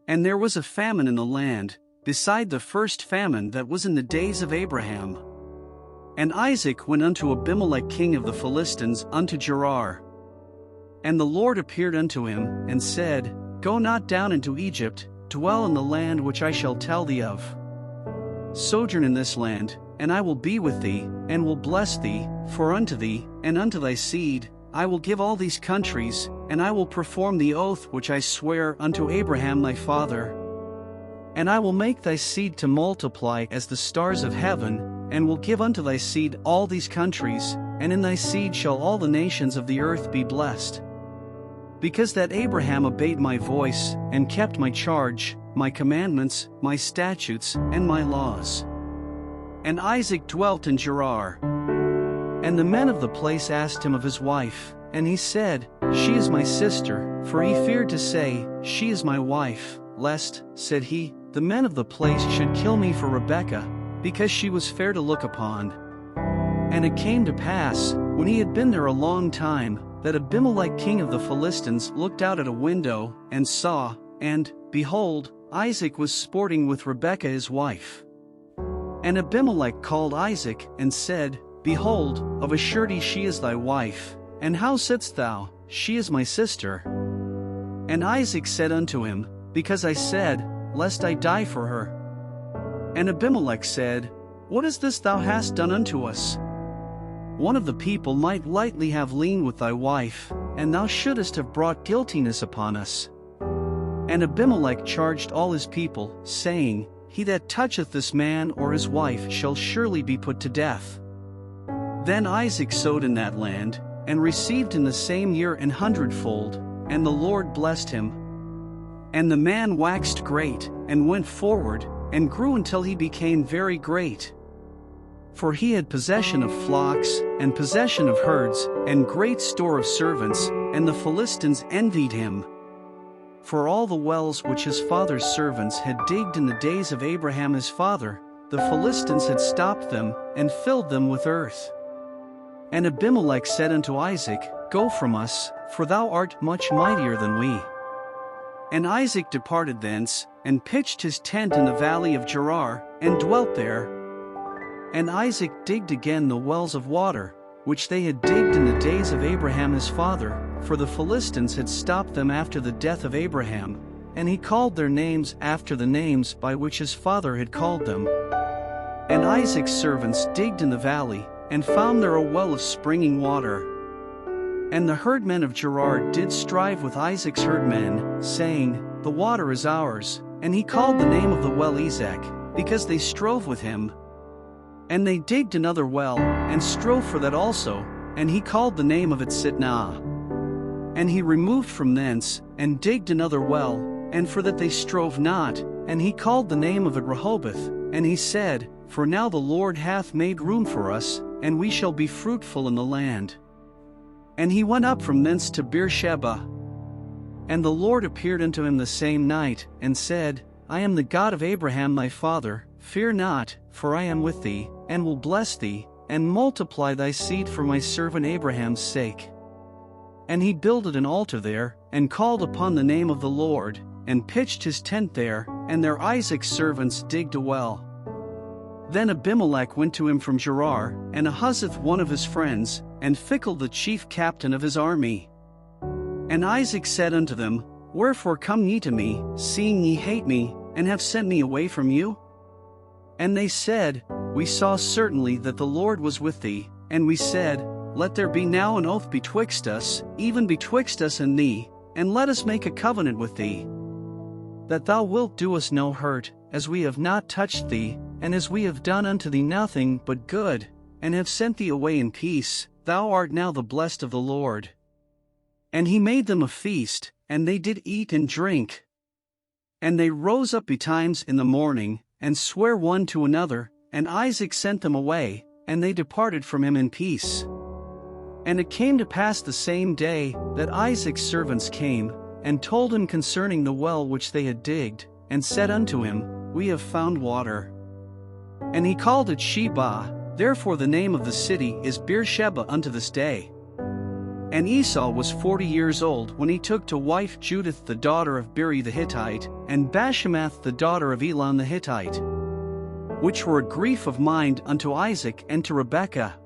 And there was a famine in the land, beside the first famine that was in the days of Abraham. And Isaac went unto Abimelech king of the Philistines unto Gerar. And the Lord appeared unto him, and said, Go not down into Egypt, dwell in the land which I shall tell thee of. Sojourn in this land, and I will be with thee, and will bless thee, for unto thee, and unto thy seed, I will give all these countries, and I will perform the oath which I swear unto Abraham thy father. And I will make thy seed to multiply as the stars of heaven, and will give unto thy seed all these countries, and in thy seed shall all the nations of the earth be blessed. Because that Abraham obeyed my voice, and kept my charge, my commandments, my statutes, and my laws. And Isaac dwelt in Gerar. And the men of the place asked him of his wife, and he said, She is my sister, for he feared to say, She is my wife, lest, said he, the men of the place should kill me for Rebekah, because she was fair to look upon. And it came to pass, when he had been there a long time, that Abimelech king of the Philistines looked out at a window, and saw, and, behold, Isaac was sporting with Rebekah his wife. And Abimelech called Isaac, and said, Behold, of a surety she is thy wife, and how saidst thou, She is my sister? And Isaac said unto him, Because I said, Lest I die for her. And Abimelech said, What is this thou hast done unto us? One of the people might lightly have leaned with thy wife, and thou shouldest have brought guiltiness upon us. And Abimelech charged all his people, saying, He that toucheth this man or his wife shall surely be put to death. Then Isaac sowed in that land, and received in the same year 100-fold, and the Lord blessed him. And the man waxed great, and went forward, and grew until he became very great. For he had possession of flocks, and possession of herds, and great store of servants, and the Philistines envied him. For all the wells which his father's servants had digged in the days of Abraham his father, the Philistines had stopped them, and filled them with earth. And Abimelech said unto Isaac, Go from us, for thou art much mightier than we. And Isaac departed thence, and pitched his tent in the valley of Gerar, and dwelt there. And Isaac digged again the wells of water, which they had digged in the days of Abraham his father, for the Philistines had stopped them after the death of Abraham, and he called their names after the names by which his father had called them. And Isaac's servants digged in the valley, and found there a well of springing water. And the herdmen of Gerar did strive with Isaac's herdmen, saying, The water is ours, and he called the name of the well Esek, because they strove with him. And they digged another well, and strove for that also, and he called the name of it Sitnah. And he removed from thence, and digged another well, and for that they strove not, and he called the name of it Rehoboth, and he said, For now the Lord hath made room for us, and we shall be fruitful in the land. And he went up from thence to Beersheba. And the Lord appeared unto him the same night, and said, I am the God of Abraham thy father, fear not, for I am with thee, and will bless thee, and multiply thy seed for my servant Abraham's sake. And he builded an altar there, and called upon the name of the Lord, and pitched his tent there, and there Isaac's servants digged a well. Then Abimelech went to him from Gerar, and Ahuzzath one of his friends, and Phicol the chief captain of his army. And Isaac said unto them, Wherefore come ye to me, seeing ye hate me, and have sent me away from you? And they said, We saw certainly that the Lord was with thee, and we said, Let there be now an oath betwixt us, even betwixt us and thee, and let us make a covenant with thee, that thou wilt do us no hurt, as we have not touched thee, and as we have done unto thee nothing but good, and have sent thee away in peace. Thou art now the blessed of the Lord. And he made them a feast, and they did eat and drink. And they rose up betimes in the morning, and sware one to another, and Isaac sent them away, and they departed from him in peace. And it came to pass the same day, that Isaac's servants came, and told him concerning the well which they had digged, and said unto him, We have found water. And he called it Sheba, therefore the name of the city is Beersheba unto this day. And Esau was 40 years old when he took to wife Judith the daughter of Beri the Hittite, and Bashemath the daughter of Elon the Hittite, which were a grief of mind unto Isaac and to Rebekah.